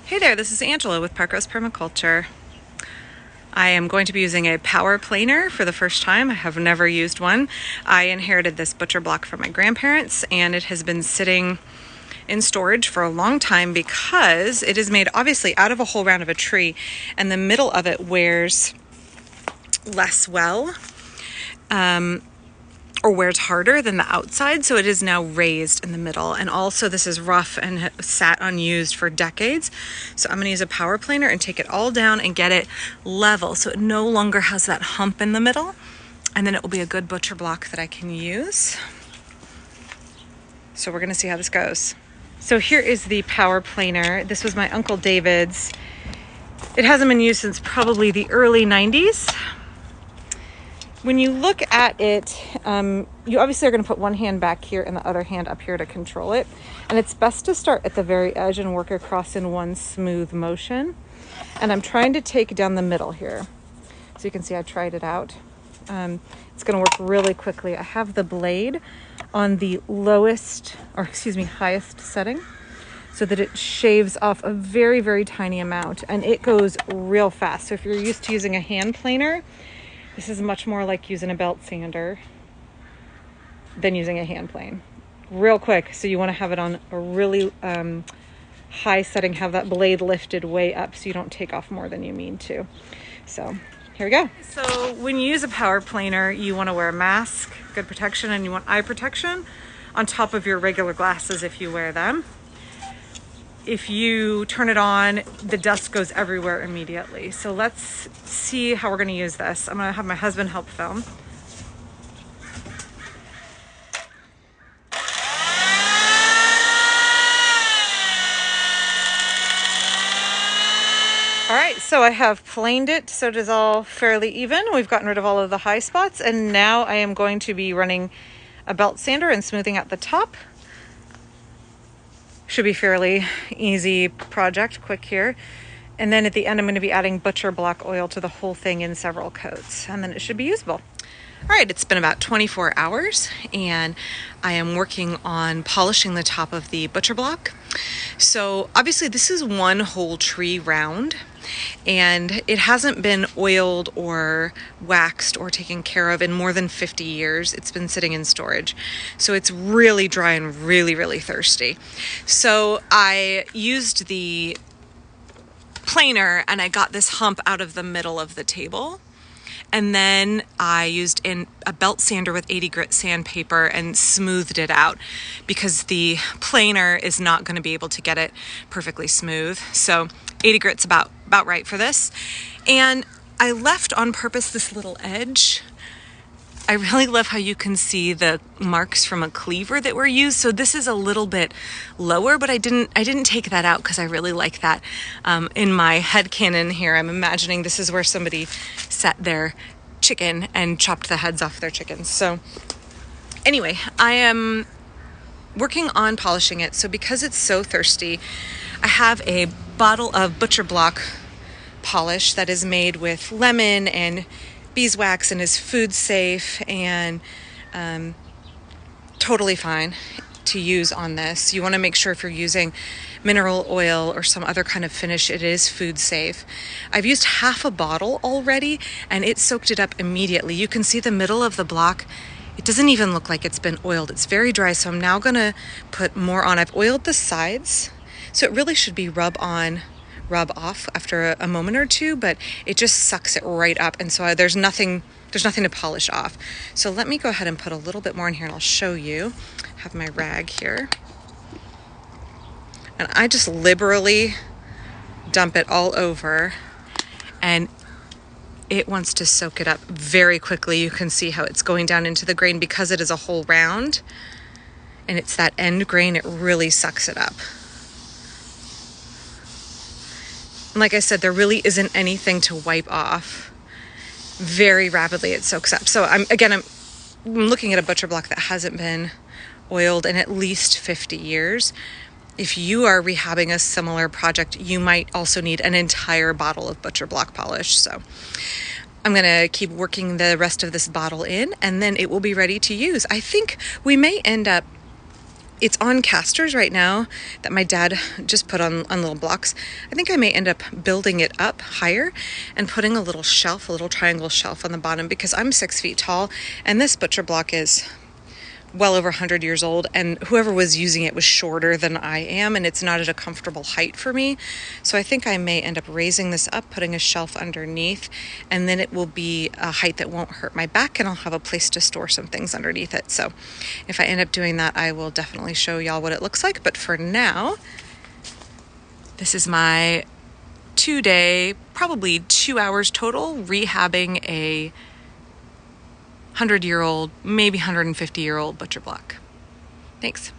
Hey there, this is Angela with Parkrose Permaculture. I am going to be using a power planer for the first time. I have never used one. I inherited this butcher block from my grandparents, and it has been sitting in storage for a long time because it is made obviously out of a whole round of a tree, and the middle of it wears less well. Or wears harder than the outside, so it is now raised in the middle. And also this is rough and sat unused for decades. So I'm gonna use a power planer and take it all down and get it level so it no longer has that hump in the middle. And then it will be a good butcher block that I can use. So we're gonna see how this goes. So here is the power planer. This was my Uncle David's. It hasn't been used since probably the early 90s. When you look at it, you obviously are going to put one hand back here and the other hand up here to control it. And it's best to start at the very edge and work across in one smooth motion. And I'm trying to take down the middle here. So you can see I tried it out. It's going to work really quickly. I have the blade on the highest setting so that it shaves off a very, very tiny amount. And it goes real fast. So if you're used to using a hand planer, this is much more like using a belt sander than using a hand plane. Real quick, so you want to have it on a really high setting, have that blade lifted way up so you don't take off more than you mean to. So here we go. So when you use a power planer, you want to wear a mask, good protection, and you want eye protection on top of your regular glasses if you wear them. If you turn it on, the dust goes everywhere immediately. So let's see how we're going to use this. I'm going to have my husband help film. All right, so I have planed it so it is all fairly even. We've gotten rid of all of the high spots, and now I am going to be running a belt sander and smoothing out the top. Should be fairly easy project, quick here. And then at the end, I'm going to be adding butcher block oil to the whole thing in several coats, and then it should be usable. All right, it's been about 24 hours, and I am working on polishing the top of the butcher block. So obviously this is one whole tree round, and it hasn't been oiled or waxed or taken care of in more than 50 years. It's been sitting in storage. So it's really dry and really, really thirsty. So I used the planer and I got this hump out of the middle of the table. And then I used a belt sander with 80 grit sandpaper and smoothed it out because the planer is not going to be able to get it perfectly smooth. So 80 grit's about right for this. And I left on purpose this little edge. I really love how you can see the marks from a cleaver that were used. So this is a little bit lower, but I didn't take that out because I really like that. In my headcanon here, I'm imagining this is where somebody set their chicken and chopped the heads off their chickens. So anyway, I am working on polishing it. So because it's so thirsty, I have a bottle of butcher block polish that is made with lemon and beeswax and is food safe and totally fine to use on this. You want to make sure if you're using mineral oil or some other kind of finish, it is food safe. I've used half a bottle already and it soaked it up immediately. You can see the middle of the block. It doesn't even look like it's been oiled. It's very dry, so I'm now going to put more on. I've oiled the sides, so it really should be rub on, rub off after a moment or two, but it just sucks it right up, and so there's nothing to polish off. So let me go ahead and put a little bit more in here and I'll show you. I have my rag here. And I just liberally dump it all over, and it wants to soak it up very quickly. You can see how it's going down into the grain because it is a whole round and it's that end grain, it really sucks it up. And like I said, there really isn't anything to wipe off. Very rapidly it soaks up. So I'm looking at a butcher block that hasn't been oiled in at least 50 years. If you are rehabbing a similar project, you might also need an entire bottle of butcher block polish. So I'm going to keep working the rest of this bottle in, and then it will be ready to use. I think we may end up It's on casters right now that my dad just put on little blocks. I think I may end up building it up higher and putting a little shelf, a little triangle shelf on the bottom, because I'm 6 feet tall and this butcher block is well over 100 years old, and whoever was using it was shorter than I am, and it's not at a comfortable height for me. So I think I may end up raising this up, putting a shelf underneath, and then it will be a height that won't hurt my back, and I'll have a place to store some things underneath it. So if I end up doing that, I will definitely show y'all what it looks like. But for now, this is my 2-day, probably 2 hours total, rehabbing a 100-year-old, maybe 150-year-old butcher block. Thanks.